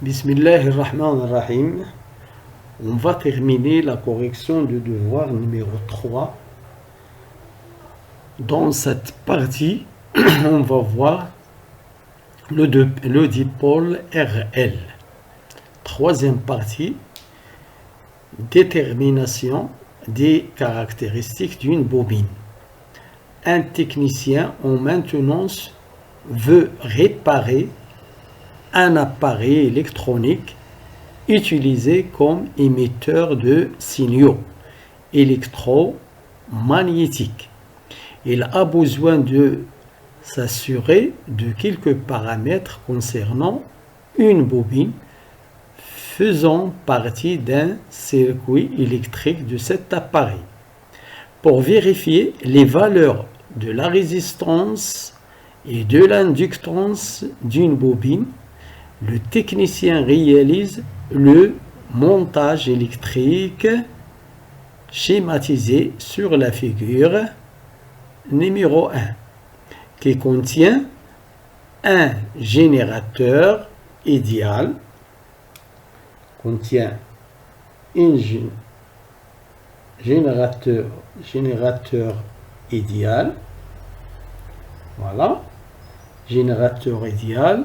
Bismillahirrahmanirrahim. On va terminer la correction du devoir numéro 3. Dans cette partie, on va voir le dipôle RL. Troisième partie, détermination des caractéristiques d'une bobine. Un technicien en maintenance veut réparer un appareil électronique utilisé comme émetteur de signaux électromagnétiques. Il a besoin de s'assurer de quelques paramètres concernant une bobine faisant partie d'un circuit électrique de cet appareil. Pour vérifier les valeurs de la résistance et de l'inductance d'une bobine, le technicien réalise le montage électrique schématisé sur la figure numéro 1 qui contient un générateur idéal, générateur idéal, voilà, générateur idéal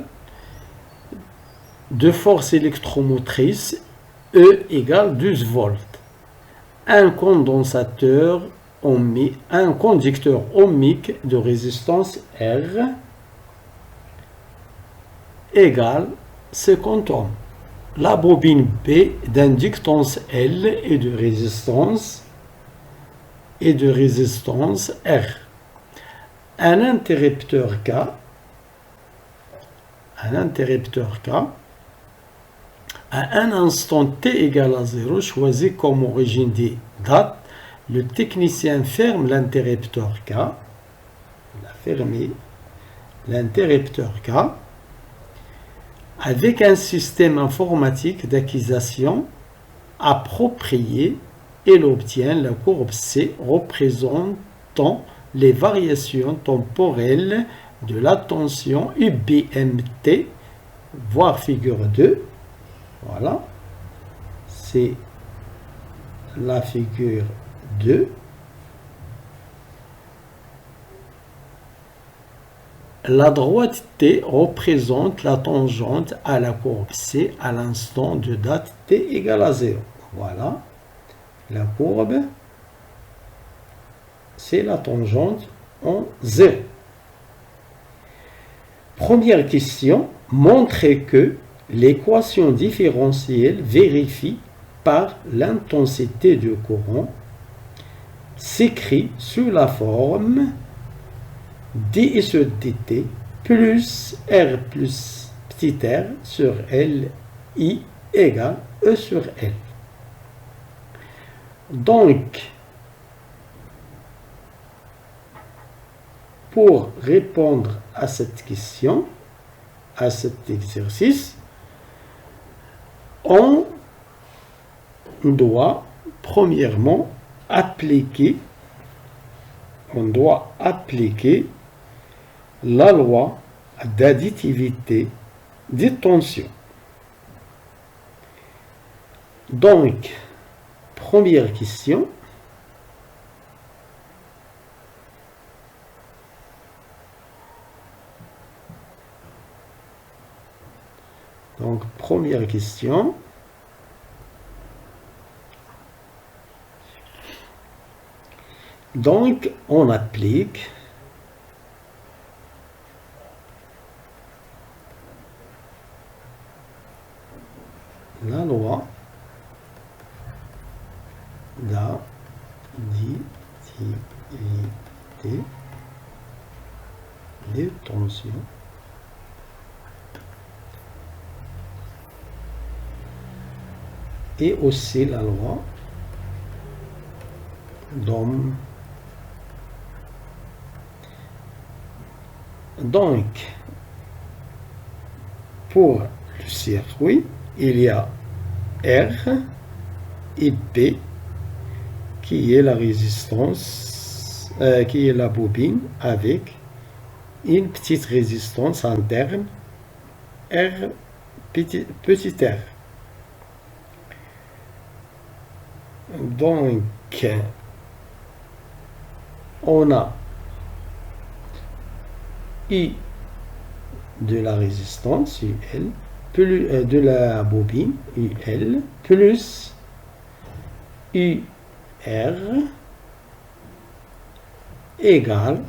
de force électromotrice E égale 12 volts, un condensateur un conducteur ohmique de résistance R égale 50 ohms, la bobine B d'inductance L et de résistance R, un interrupteur K à un instant t égale à 0 choisi comme origine des dates. Le technicien ferme l'interrupteur K, avec un système informatique d'acquisition approprié. Il obtient la courbe C représentant les variations temporelles de la tension UBMT, voir figure 2. Voilà, c'est la figure 2. La droite T représente la tangente à la courbe C à l'instant de date T égale à 0. Voilà, la courbe, c'est la tangente en 0. Première question, montrer que l'équation différentielle vérifie par l'intensité du courant s'écrit sous la forme d sur dt plus r plus petit r sur L I égale E sur L. Donc, pour répondre à cette question, à cet exercice, on doit premièrement appliquer la loi d'additivité des tensions. Donc, première question. Donc, on applique la loi d'additivité des tensions et aussi la loi d'Ohm. Donc, pour le circuit, il y a R et P qui est la résistance, qui est la bobine avec une petite résistance interne R petit r. Donc, on a I de la résistance, UL, plus de la bobine, UL, plus UR égale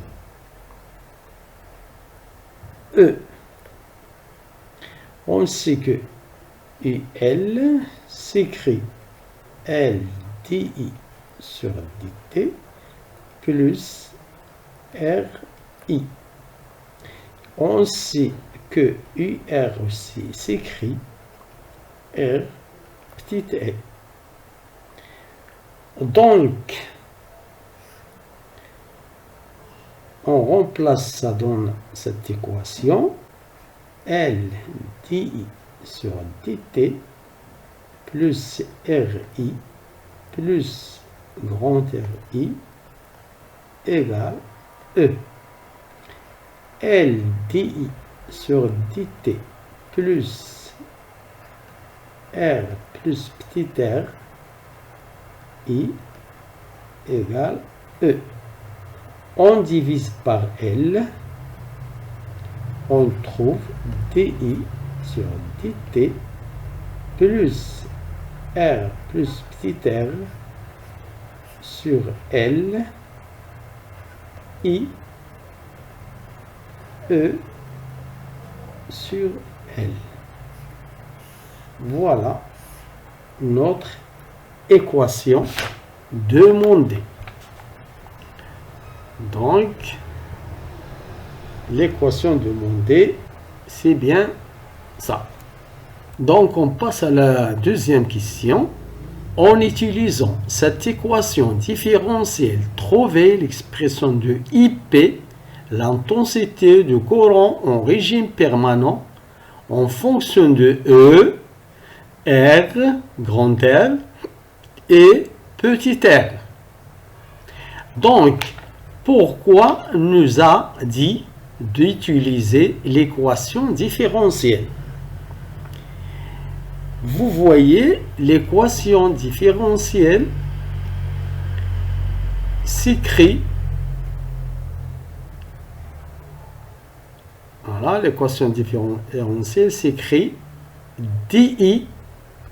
E. On sait que UL s'écrit LDI sur DT plus RI. On sait que UR aussi s'écrit R petit e. Donc, on remplace ça dans cette équation. LDI sur DT plus RI plus grand RI égale E. LDI sur DT plus R plus petit r I égale E. On divise par L, on trouve DI sur DT plus R plus petit r sur L I E sur L. Voilà notre équation demandée. Donc, l'équation demandée, c'est bien ça. Donc, on passe à la deuxième question. En utilisant cette équation différentielle, trouvez l'expression de IP, l'intensité du courant en régime permanent, en fonction de E, R, grand R, et petit r. Donc, pourquoi nous a dit d'utiliser l'équation différentielle? Vous voyez, l'équation différentielle s'écrit. Voilà, l'équation différentielle s'écrit DI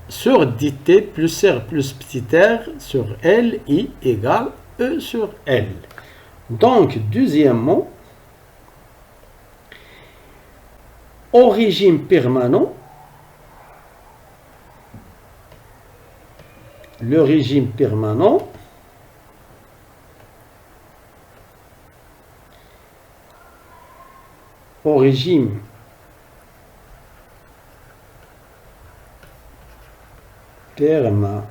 sur DT plus R plus petit r sur LI égale E sur L. Donc, deuxièmement, au régime permanent, le régime permanent au régime permanent,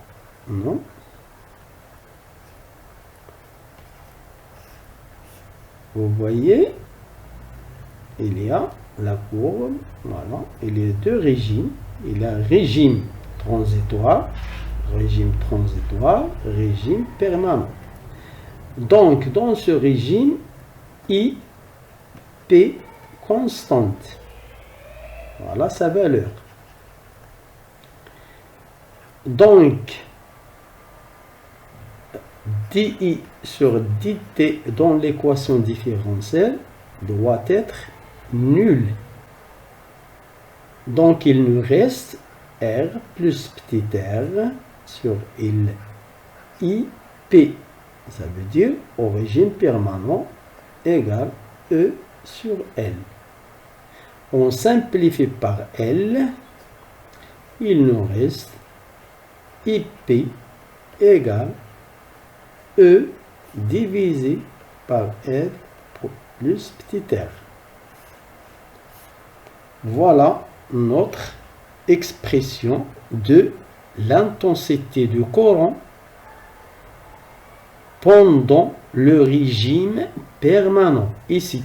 vous voyez, il y a la courbe, voilà, il y a deux régimes. Il y a un régime transitoire, régime permanent. Donc, dans ce régime, IP constante. Voilà sa valeur. Donc, DI sur DT dans l'équation différentielle doit être nul. Donc, il nous reste R plus petit r sur IP. Ça veut dire au régime permanent égale E sur L. On simplifie par L. Il nous reste IP égale E divisé par R plus petit r. Voilà notre expression de l'intensité du courant pendant le régime permanent. Ici,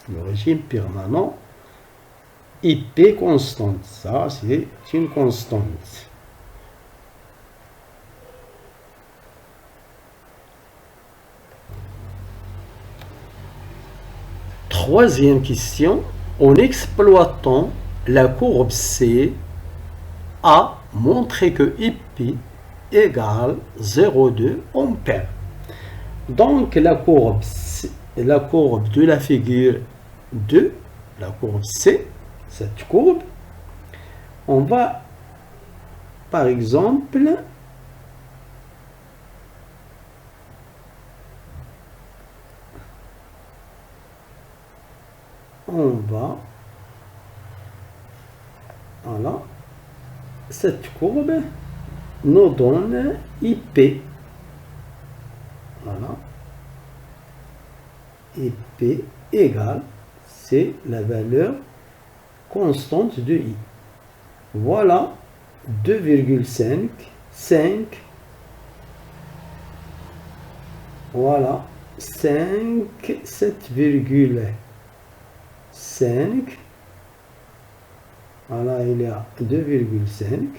le régime permanent, IP constante. Ça, c'est une constante. Troisième question. En exploitant la courbe C a montré que IP égale 0,2 ampères. Donc la courbe de la figure 2, la courbe C, cette courbe, on va par exemple voilà, cette courbe nous donne IP. Voilà. IP égale, c'est la valeur constante de I. Voilà 2,5, 5, voilà 5, 7,5. Voilà, il y a 2,5.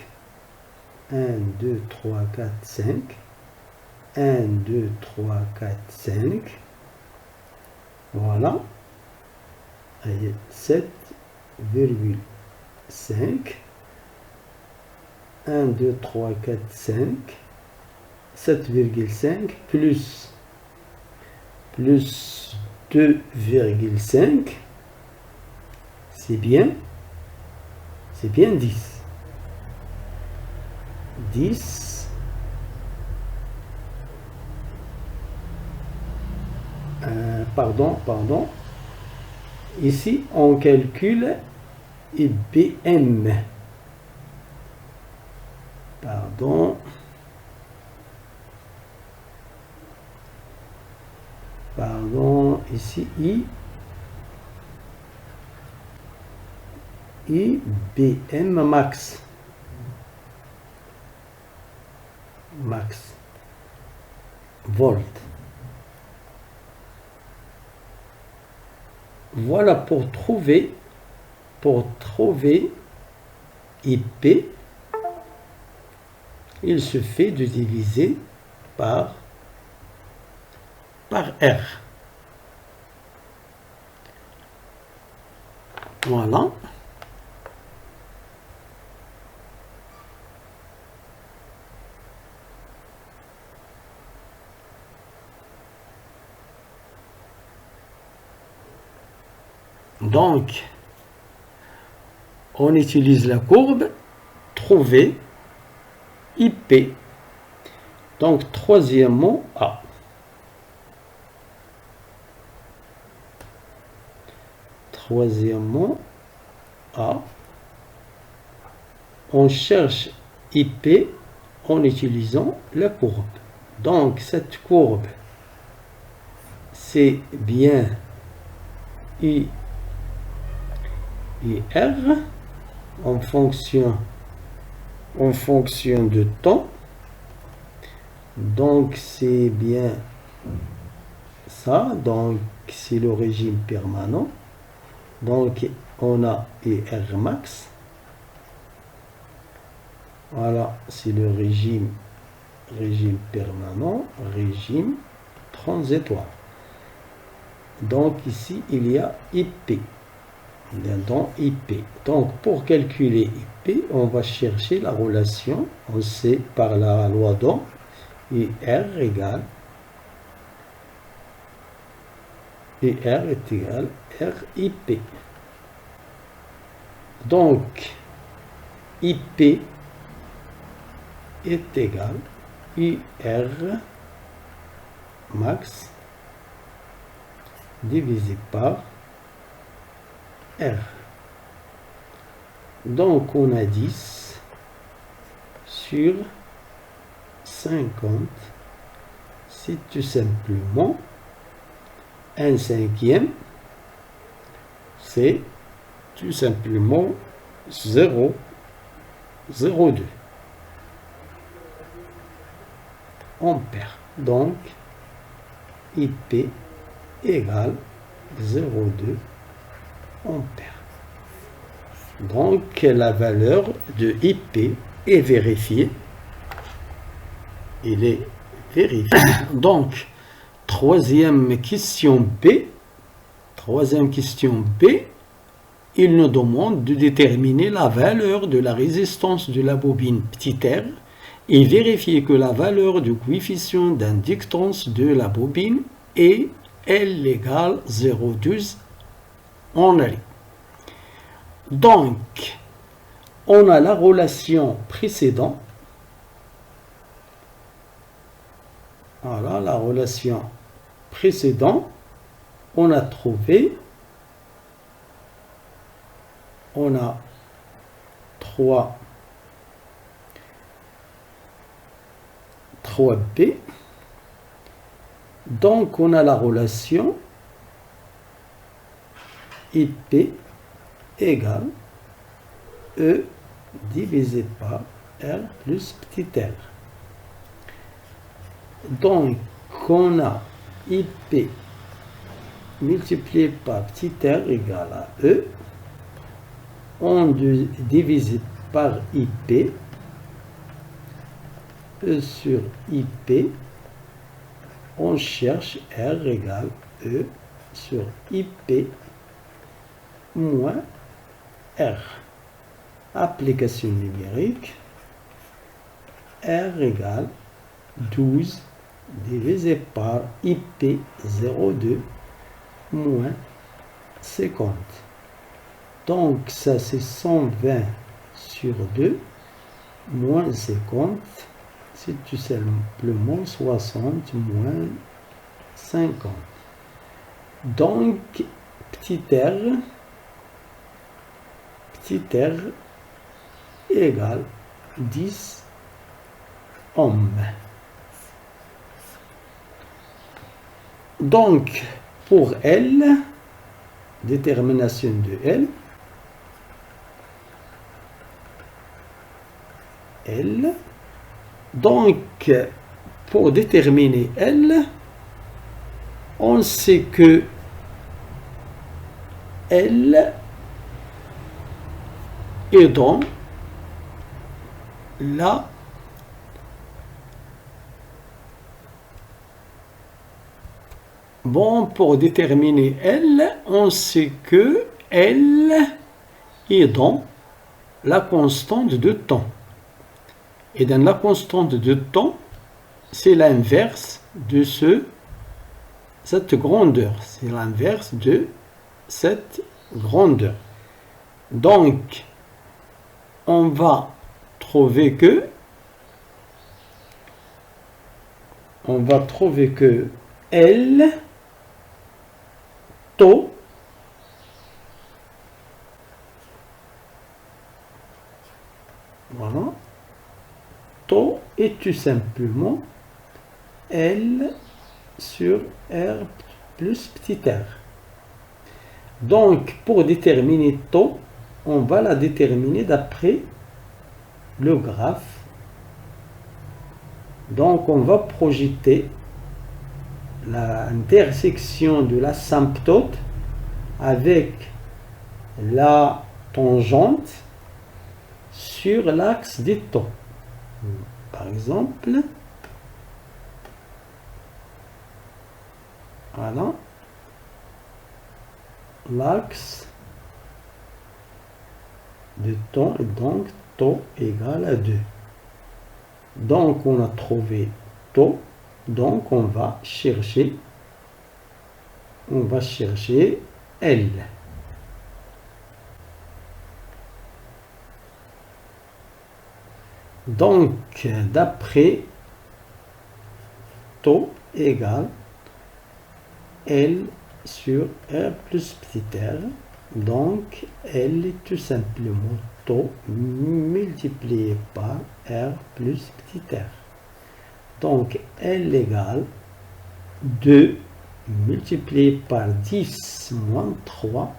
1, 2, 3, 4, 5. 1, 2, 3, 4, 5. Voilà. 7,5. 1, 2, 3, 4, 5. 7,5 plus 2,5. C'est bien 10. 10. Pardon. Ici, on calcule IBM. Pardon, ici, IBM max. Volt. Voilà pour trouver IP, il suffit de diviser par R. Voilà. Donc, on utilise la courbe, trouver IP. Donc, troisièmement, A. On cherche IP en utilisant la courbe. Donc, cette courbe, c'est bien I et R en fonction de temps. Donc c'est bien ça, donc c'est le régime permanent. Donc on a R max. Voilà, c'est le régime permanent, régime transitoire. Donc ici il y a IP. Dans IP. Donc pour calculer IP, on va chercher la relation. On sait par la loi d'Ohm, R égale R est égal RIP. Donc IP est égal IR max divisé par R. Donc on a 10 sur 50, c'est tout simplement 1/5, c'est tout simplement 0,02 ampères. Donc IP égale 0,2 ampères. Donc la valeur de IP est vérifiée. Il est vérifié. Donc troisième question B, il nous demande de déterminer la valeur de la résistance de la bobine petit r et vérifier que la valeur du coefficient d'inductance de la bobine est L égale 0,12 henry. Donc, on a la relation précédente. Voilà, la relation précédente. On a trouvé, on a 3B. Donc, on a la relation IP égale E divisé par R plus petit r. Donc, on a IP multiplié par petit r égale à E. On divise par IP. E sur IP. On cherche R égale E sur IP moins R. Application numérique. R égale 12 divisé par IP 0,2 moins 50. Donc ça c'est 120 sur 2 moins 50. C'est tout simplement 60 moins 50. Donc petit r égale 10 ohms. Donc pour L, détermination de L. Donc pour déterminer L, on sait que L est dans la pour déterminer L, on sait que L est dans la constante de temps. Et dans la constante de temps, c'est l'inverse de cette grandeur. C'est l'inverse de cette grandeur. Donc, on va trouver que L taux voilà, taux est tout simplement L sur R plus petit r. Donc, pour déterminer taux, on va la déterminer d'après le graphe. Donc, on va projeter l'intersection de l'asymptote avec la tangente sur l'axe des taux. Par exemple, voilà, l'axe de temps est donc taux égal à 2. Donc, on a trouvé taux. Donc, on va chercher L. Donc, d'après taux égale L sur R plus petit r. Donc, L est tout simplement taux multiplié par R plus petit r. Donc, L égale 2 multiplié par 10 moins 3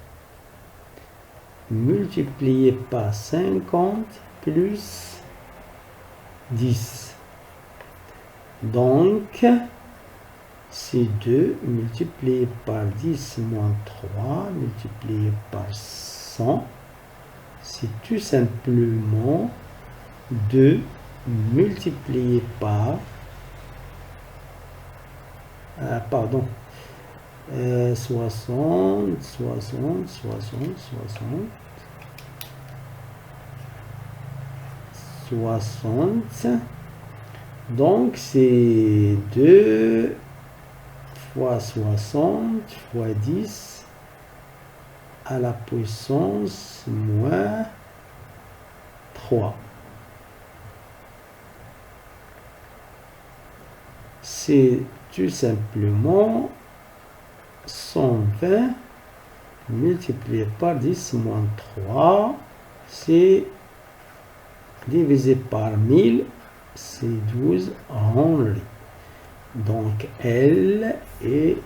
multiplié par 50 plus 10. Donc, c'est 2 multiplié par 10 moins 3 multiplié par 100. C'est tout simplement 2 multiplié par 60, 60. Donc c'est 2 fois 60 fois 10 à la puissance moins 3. C'est tout simplement 120 multiplié par 10 moins 3. C'est divisé par 1000. C'est 12 Henry. Donc L est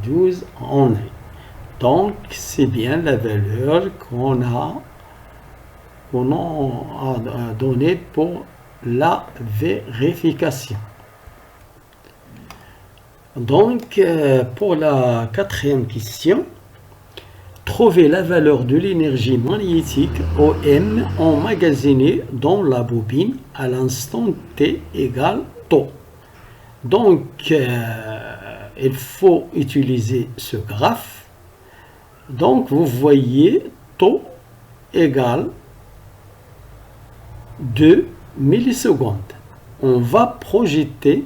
12 Henry. Donc c'est bien la valeur qu'on a donnée pour la vérification. Donc pour la quatrième question, trouvez la valeur de l'énergie magnétique OM emmagasinée dans la bobine à l'instant T égale taux. Donc il faut utiliser ce graphe. Donc vous voyez taux égale 2 millisecondes. On va projeter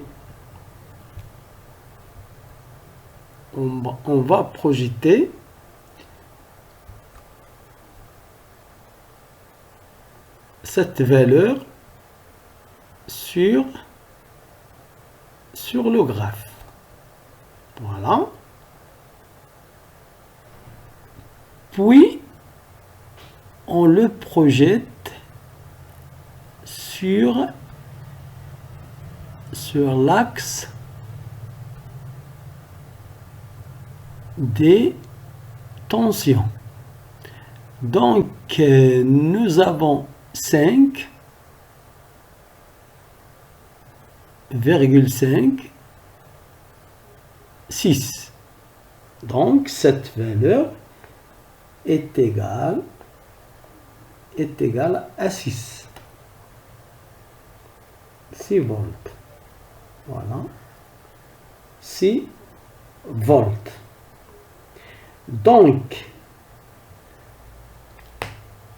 cette valeur sur le graphe. Voilà. Puis on le projette sur l'axe des tensions. Donc nous avons 5,5, 6. Donc cette valeur est égale à 6 volts. Voilà. 6 volts. Donc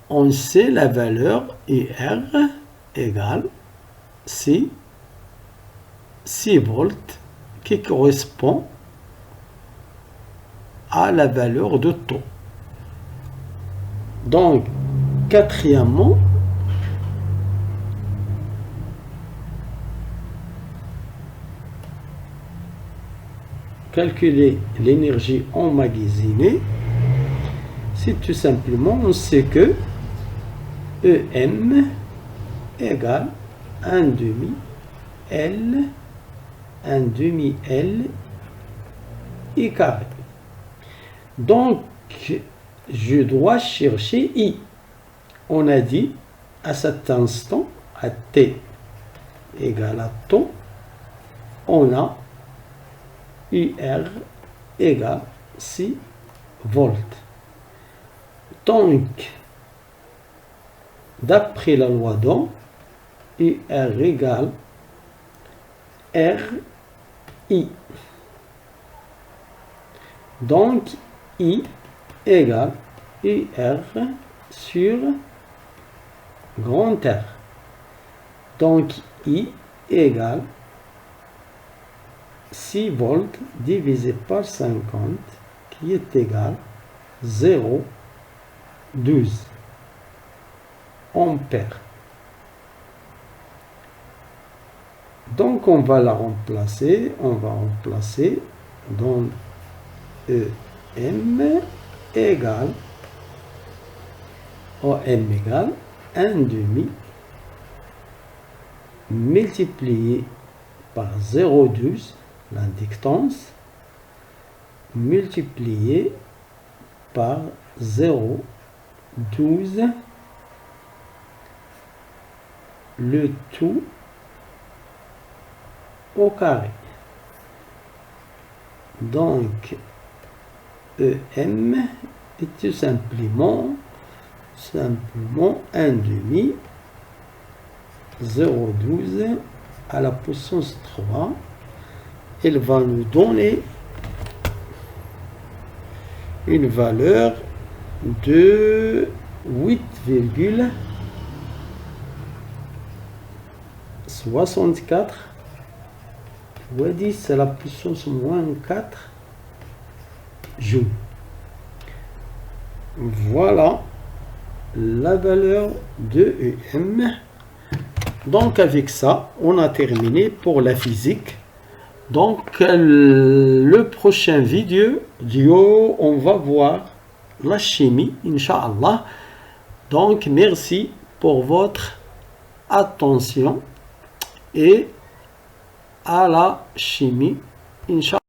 on sait la valeur IR égale 6 volts qui correspond à la valeur de taux. Donc quatrièmement, calculer l'énergie emmagasinée, c'est tout simplement, on sait que EM égale 1/2 L I carré. Donc je dois chercher I. On a dit à cet instant, à T égale à taux, on a IR égale 6 volts. Donc, d'après la loi d'Ohm, IR égale RI. Donc, I égale IR sur grand R. Donc, I égale 6 volts divisé par 50 qui est égal 0,12 ampères. Donc on va la remplacer, dans EM égale OM égale 1/2 multiplié par 0,12 l'inductance multiplié par 0,12 le tout au carré. Donc EM est tout simplement 1/2 0,12 à la puissance 3. Elle va nous donner une valeur de 8,64. Ouais, 10, c'est la puissance moins 4 joules. Voilà la valeur de EM. Donc avec ça, on a terminé pour la physique. Donc le prochain vidéo, on va voir la chimie, Inch'Allah. Donc merci pour votre attention et à la chimie, Inch'Allah.